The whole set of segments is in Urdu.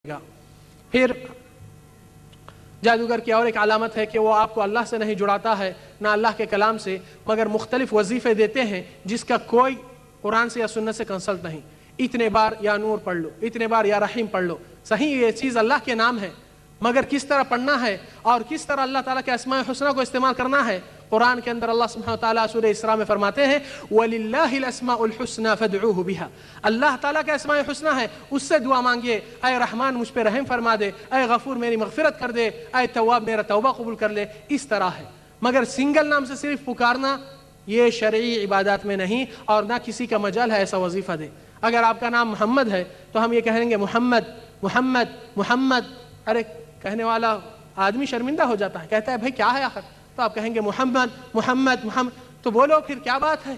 گا۔ پھر جادوگر کی اور ایک علامت ہے کہ وہ آپ کو اللہ سے نہیں جڑاتا ہے نہ اللہ کے کلام سے، مگر مختلف وظیفے دیتے ہیں جس کا کوئی قرآن سے یا سنت سے کنسلٹ نہیں۔ اتنے بار یا نور پڑھ لو، اتنے بار یا رحیم پڑھ لو۔ صحیح یہ چیز اللہ کے نام ہے، مگر کس طرح پڑھنا ہے اور کس طرح اللہ تعالیٰ کے اسماء الحسنی کو استعمال کرنا ہے، قرآن کے اندر اللہ سبحانہ وتعالیٰ سورہ اسراء میں فرماتے ہیں وَلِلَّهِ الْأَسْمَاءُ الْحُسْنَى فَادْعُوهُ بِهَا۔ اللہ تعالیٰ کا اسماء الحسنی ہے، اس سے دعا مانگیے، اے رحمان مجھ پہ رحم فرما دے، اے غفور میری مغفرت کر دے، اے تواب میرا توبہ قبول کر لے، اس طرح ہے۔ مگر سنگل نام سے صرف پکارنا یہ شرعی عبادات میں نہیں، اور نہ کسی کا مجال ہے ایسا وظیفہ دے۔ اگر آپ کا نام محمد ہے تو ہم یہ کہیں گے محمد محمد محمد، ارے کہنے والا آدمی شرمندہ ہو جاتا ہے، کہتا ہے بھائی کیا ہے آخر، تو آپ کہیں گے محمد محمد محمد، تو بولو پھر کیا بات ہے۔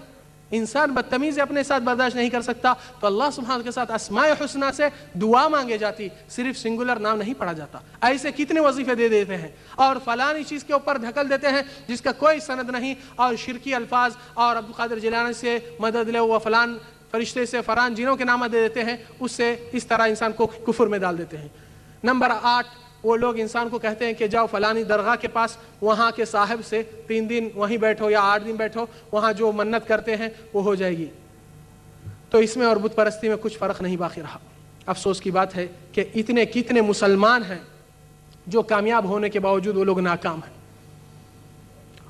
انسان بدتمیزی اپنے ساتھ برداشت نہیں کر سکتا تو اللہ سبحانہ کے ساتھ اسماء حسنہ سے دعا مانگے جاتی، صرف سنگولر نام نہیں پڑھا جاتا۔ ایسے کتنے وظیفے دے دیتے ہیں اور فلانی چیز کے اوپر دھکل دیتے ہیں جس کا کوئی سند نہیں، اور شرکی الفاظ اور عبدالقادر جیلانی سے مدد لے و فلان فرشتے سے فران جنوں کے نام دے دیتے ہیں، اس سے اس طرح انسان کو کفر میں ڈال دیتے ہیں۔ نمبر 8، وہ لوگ انسان کو کہتے ہیں کہ جاؤ فلانی درگاہ کے پاس، وہاں کے صاحب سے 3 دن وہیں بیٹھو یا 8 دن بیٹھو، وہاں جو منت کرتے ہیں وہ ہو جائے گی۔ تو اس میں اور بت پرستی میں کچھ فرق نہیں باقی رہا۔ افسوس کی بات ہے کہ کتنے مسلمان ہیں جو کامیاب ہونے کے باوجود وہ لوگ ناکام ہیں۔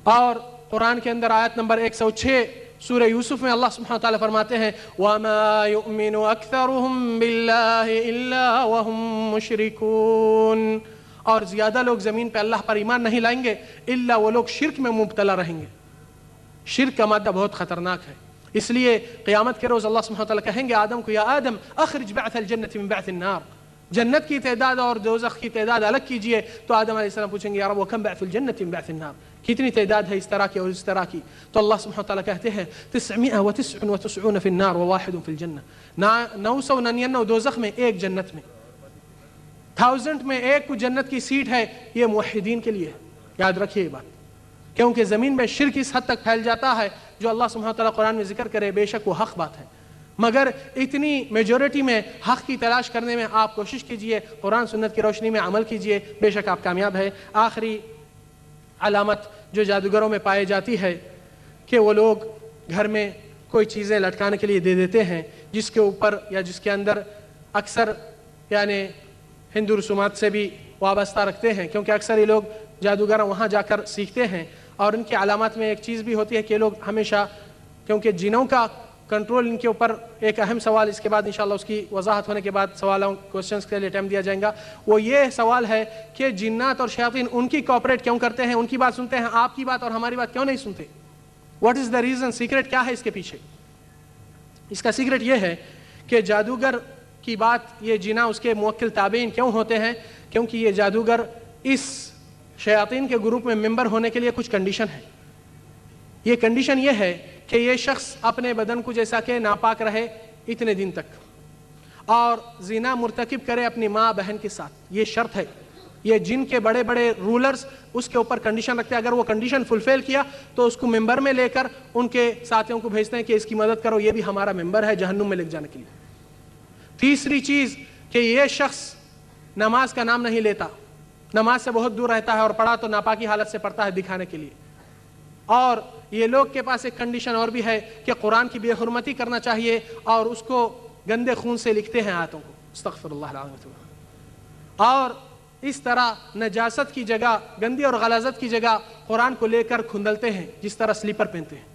اور قرآن کے اندر آیت نمبر 106 سورہ یوسف میں اللہ سبحانہ وتعالی فرماتے ہیں وَمَا يُؤْمِنُ أَكْثَرُهُم بِاللَّهِ إِلَّا وَهُم مُشْرِكُونَ، اور زیادہ لوگ زمین پہ اللہ پر ایمان نہیں لائیں گے الا وہ لوگ شرک میں مبتلا رہیں گے۔ شرک کا مادہ بہت خطرناک ہے، اس لیے قیامت کے روز اللہ سبحانہ وتعالی کہیں گے آدم کو یا آدم اخرج بعث الجنة من بعث النار، جنت کی تعداد اور دوزخ کی تعداد الگ کیجئے۔ تو آدم علیہ السلام پوچھیں گے یا رب وکم بعث الجنة من بعث النار، کتنی تعداد ہے اس طرح کی اور اس طرح کی؟ تو اللہ سبحانہ وتعالی کہتے ہیں 999 فی النار وواحد فی الجنہ، 999 دوزخ میں، ایک جنت میں، 1000 میں ایک کو جنت کی سیٹ ہے۔ یہ موحدین کے لیے یاد رکھیے یہ بات، کیونکہ زمین میں شرک اس حد تک پھیل جاتا ہے جو اللہ سبحانہ وتعالی قرآن میں ذکر کرے، بے شک وہ حق بات ہے، مگر اتنی میجورٹی میں حق کی تلاش کرنے میں آپ کوشش کیجئے، قرآن سنت کی روشنی میں عمل کیجئے، بے شک آپ کامیاب ہے۔ آخری علامت جو جادوگروں میں پائی جاتی ہے کہ وہ لوگ گھر میں کوئی چیزیں لٹکانے کے لیے دے دیتے ہیں جس کے اوپر یا جس کے اندر اکثر یعنی ہندو رسومات سے بھی وابستہ رکھتے ہیں، کیونکہ اکثر یہ لوگ جادوگر وہاں جا کر سیکھتے ہیں، اور ان کی علامات میں ایک چیز بھی ہوتی ہے کہ یہ لوگ ہمیشہ، کیونکہ جنوں کا کنٹرول ان کے اوپر ایک اہم سوال، اس کے بعد انشاءاللہ اس کی وضاحت ہونے کے بعد سوالوں کوسچنز کے لیے ٹائم دیا جائے گا، وہ یہ سوال ہے کہ جنات اور شیاطین ان کی کوپریٹ کیوں کرتے ہیں، ان کی بات سنتے ہیں، آپ کی بات اور ہماری بات کیوں نہیں سنتے؟ What is the reason? Secret کیا ہے اس کے پیچھے؟ اس کا سیکرٹ یہ ہے کہ جادوگر کی بات یہ جنا اس کے موکل تابعین کیوں ہوتے ہیں، کیونکہ یہ جادوگر اس شیاطین کے گروپ میں ممبر ہونے کے لیے کچھ کنڈیشن ہے۔ یہ کنڈیشن یہ ہے کہ یہ شخص اپنے بدن کو جیسا کہ ناپاک رہے اتنے دن تک، اور زنا مرتکب کرے اپنی ماں بہن کے ساتھ، یہ شرط ہے۔ یہ جن کے بڑے بڑے رولرز اس کے اوپر کنڈیشن رکھتے ہیں، اگر وہ کنڈیشن فلفل کیا تو اس کو ممبر میں لے کر ان کے ساتھیوں کو بھیجتے ہیں کہ اس کی مدد کرو، یہ بھی ہمارا ممبر ہے جہنم میں لے جانے کے لیے۔ تیسری چیز کہ یہ شخص نماز کا نام نہیں لیتا، نماز سے بہت دور رہتا ہے، اور پڑھا تو ناپاکی حالت سے پڑھتا ہے دکھانے کے لیے۔ اور یہ لوگ کے پاس ایک کنڈیشن اور بھی ہے کہ قرآن کی بے حرمتی کرنا چاہیے، اور اس کو گندے خون سے لکھتے ہیں آیتوں کو، استغفر اللہ العظیم، اور اس طرح نجاست کی جگہ، گندی اور غلاظت کی جگہ قرآن کو لے کر کھندلتے ہیں جس طرح سلیپر پہنتے ہیں۔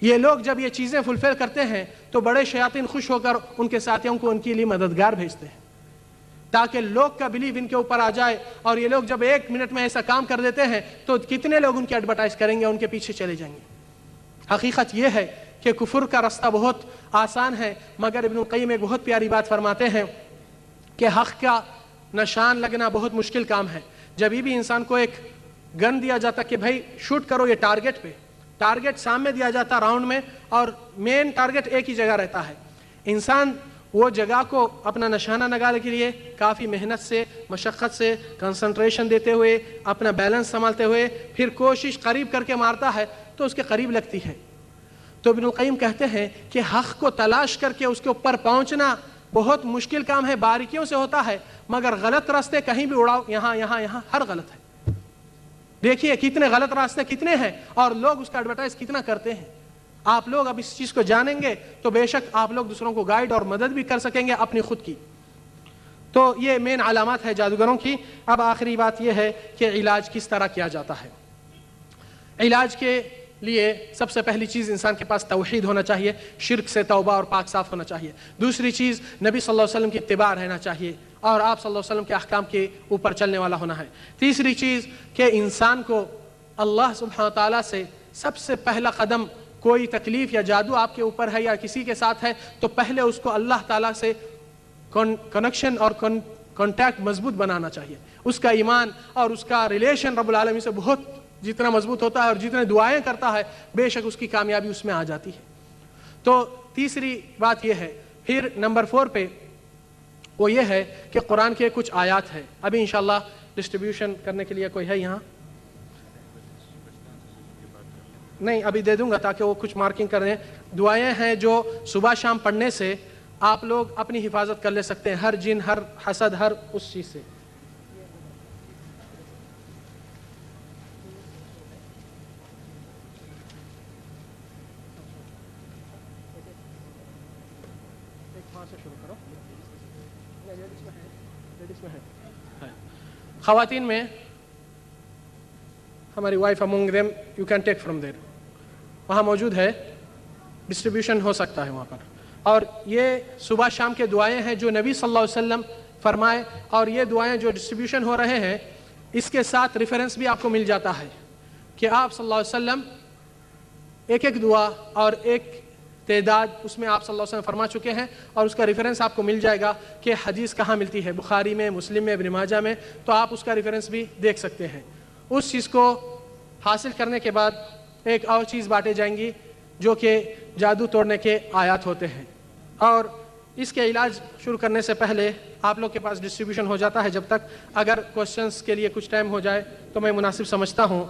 یہ لوگ جب یہ چیزیں فلفل کرتے ہیں تو بڑے شیاطین خوش ہو کر ان کے ساتھیوں کو ان کے لیے مددگار بھیجتے ہیں تاکہ لوگ کا بلیو ان کے اوپر آ جائے، اور یہ لوگ جب 1 منٹ میں ایسا کام کر دیتے ہیں تو کتنے لوگ ان کی ایڈورٹائز کریں گے، ان کے پیچھے چلے جائیں گے۔ حقیقت یہ ہے کہ کفر کا رستہ بہت آسان ہے، مگر ابن القیم ایک بہت پیاری بات فرماتے ہیں کہ حق کا نشان لگنا بہت مشکل کام ہے۔ جب بھی انسان کو ایک گن دیا جاتا کہ بھائی شوٹ کرو یہ ٹارگٹ پہ، ٹارگٹ سامنے دیا جاتا راؤنڈ میں، اور مین ٹارگٹ ایک ہی جگہ رہتا ہے، انسان وہ جگہ کو اپنا نشانہ لگانے کے لیے کافی محنت سے، مشقت سے، کنسنٹریشن دیتے ہوئے، اپنا بیلنس سنبھالتے ہوئے پھر کوشش قریب کر کے مارتا ہے تو اس کے قریب لگتی ہے۔ تو ابن القیم کہتے ہیں کہ حق کو تلاش کر کے اس کے اوپر پہنچنا بہت مشکل کام ہے، باریکیوں سے ہوتا ہے، مگر غلط راستے کہیں بھی اڑاؤ، یہاں یہاں یہاں ہر غلط ہے۔ دیکھیے کتنے غلط راستے کتنے ہیں اور لوگ اس کا ایڈورٹائز کتنا کرتے ہیں۔ آپ لوگ اب اس چیز کو جانیں گے تو بے شک آپ لوگ دوسروں کو گائیڈ اور مدد بھی کر سکیں گے اپنی خود کی۔ تو یہ مین علامات ہے جادوگروں کی۔ اب آخری بات یہ ہے کہ علاج کس طرح کیا جاتا ہے۔ علاج کے لیے سب سے پہلی چیز انسان کے پاس توحید ہونا چاہیے، شرک سے توبہ اور پاک صاف ہونا چاہیے۔ دوسری چیز نبی صلی اللہ علیہ وسلم کی اتباع رہنا چاہیے اور آپ صلی اللہ علیہ وسلم کے احکام کے اوپر چلنے والا ہونا ہے۔ تیسری چیز کہ انسان کو اللہ سبحانہ تعالیٰ سے سب سے پہلا قدم، کوئی تکلیف یا جادو آپ کے اوپر ہے یا کسی کے ساتھ ہے تو پہلے اس کو اللہ تعالیٰ سے کنیکشن اور کانٹیکٹ مضبوط بنانا چاہیے۔ اس کا ایمان اور اس کا ریلیشن رب العالمین سے بہت جتنا مضبوط ہوتا ہے اور جتنے دعائیں کرتا ہے بے شک اس کی کامیابی اس میں آ جاتی ہے۔ تو تیسری بات یہ ہے۔ پھر نمبر 4 پہ وہ یہ ہے کہ قرآن کے کچھ آیات ہیں، ابھی انشاءاللہ ڈسٹریبیوشن کرنے کے لیے کوئی ہے یہاں؟ نہیں، ابھی دے دوں گا تاکہ وہ کچھ مارکنگ کریں۔ دعائیں ہیں جو صبح شام پڑھنے سے آپ لوگ اپنی حفاظت کر لے سکتے ہیں ہر جن، ہر حسد، ہر اس چیز سے۔ خواتین میں ہماری wife among them you can take from there، وہاں موجود ہے، ڈسٹریبیوشن ہو سکتا ہے وہاں پر۔ اور یہ صبح شام کے دعائیں ہیں جو نبی صلی اللہ علیہ وسلم فرمائے، اور یہ دعائیں جو ڈسٹریبیوشن ہو رہے ہیں اس کے ساتھ ریفرنس بھی آپ کو مل جاتا ہے کہ آپ صلی اللہ علیہ وسلم ایک ایک دعا اور ایک تعداد اس میں آپ صلی اللہ علیہ وسلم فرما چکے ہیں، اور اس کا ریفرنس آپ کو مل جائے گا کہ حدیث کہاں ملتی ہے، بخاری میں، مسلم میں، ابن ماجہ میں، تو آپ اس کا ریفرنس بھی دیکھ سکتے ہیں۔ اس چیز کو حاصل کرنے کے بعد ایک اور چیز بانٹے جائیں گی جو کہ جادو توڑنے کے آیات ہوتے ہیں، اور اس کے علاج شروع کرنے سے پہلے آپ لوگ کے پاس ڈسٹریبیوشن ہو جاتا ہے۔ جب تک اگر کوسچنس کے لیے کچھ ٹائم ہو جائے تو میں مناسب سمجھتا ہوں،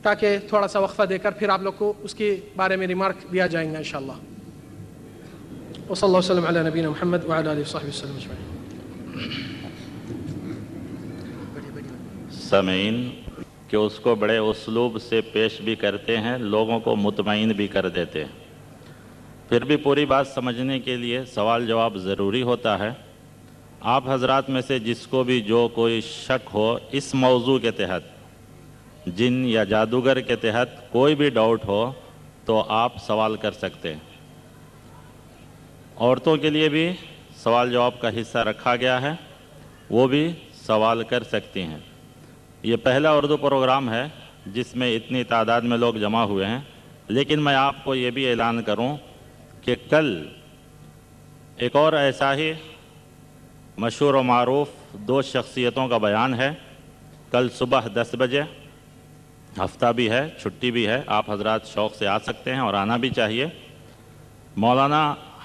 تاکہ تھوڑا سا وقفہ دے کر پھر آپ لوگ کو اس کے بارے میں ریمارک دیا جائیں گا انشاءاللہ۔ وصلی اللہ وسلم علی نبینا محمد وعلی آلہ وصحبہ وسلم اجمعین۔ سامعین کہ اس کو بڑے اسلوب سے پیش بھی کرتے ہیں، لوگوں کو مطمئن بھی کر دیتے ہیں، پھر بھی پوری بات سمجھنے کے لیے سوال جواب ضروری ہوتا ہے۔ آپ حضرات میں سے جس کو بھی جو کوئی شک ہو اس موضوع کے تحت، جن یا جادوگر کے تحت کوئی بھی ڈاؤٹ ہو تو آپ سوال کر سکتے ہیں۔ عورتوں کے لیے بھی سوال جواب کا حصہ رکھا گیا ہے، وہ بھی سوال کر سکتی ہیں۔ یہ پہلا اردو پروگرام ہے جس میں اتنی تعداد میں لوگ جمع ہوئے ہیں، لیکن میں آپ کو یہ بھی اعلان کروں کہ کل ایک اور ایسا ہی مشہور و معروف 2 شخصیتوں کا بیان ہے، کل صبح 10 بجے، ہفتہ بھی ہے، چھٹی بھی ہے، آپ حضرات شوق سے آ سکتے ہیں اور آنا بھی چاہیے۔ مولانا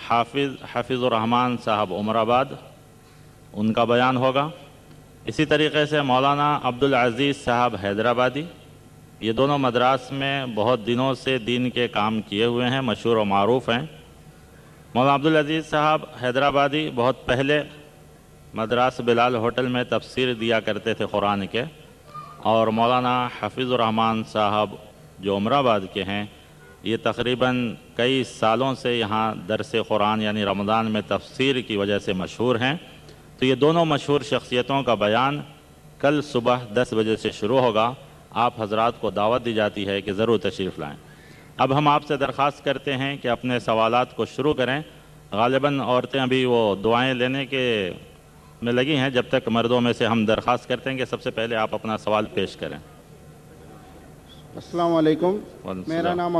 حافظ الرحمان صاحب عمر آباد، ان کا بیان ہوگا۔ اسی طریقے سے مولانا عبدالعزیز صاحب حیدرآبادی، یہ دونوں مدراس میں بہت دنوں سے دین کے کام کیے ہوئے ہیں، مشہور و معروف ہیں۔ مولانا عبدالعزیز صاحب حیدرآبادی بہت پہلے مدراس بلال ہوٹل میں تفسیر دیا کرتے تھے قرآن کے، اور مولانا حافظ الرحمان صاحب جو عمر آباد کے ہیں، یہ تقریباً کئی سالوں سے یہاں درس قرآن یعنی رمضان میں تفسیر کی وجہ سے مشہور ہیں۔ تو یہ دونوں مشہور شخصیتوں کا بیان کل صبح 10 بجے سے شروع ہوگا۔ آپ حضرات کو دعوت دی جاتی ہے کہ ضرور تشریف لائیں۔ اب ہم آپ سے درخواست کرتے ہیں کہ اپنے سوالات کو شروع کریں۔ غالباً عورتیں ابھی وہ دعائیں لینے کے میں لگی ہیں، جب تک مردوں میں سے ہم درخواست کرتے ہیں کہ سب سے پہلے آپ اپنا سوال پیش کریں۔ السلام علیکم، میرا نام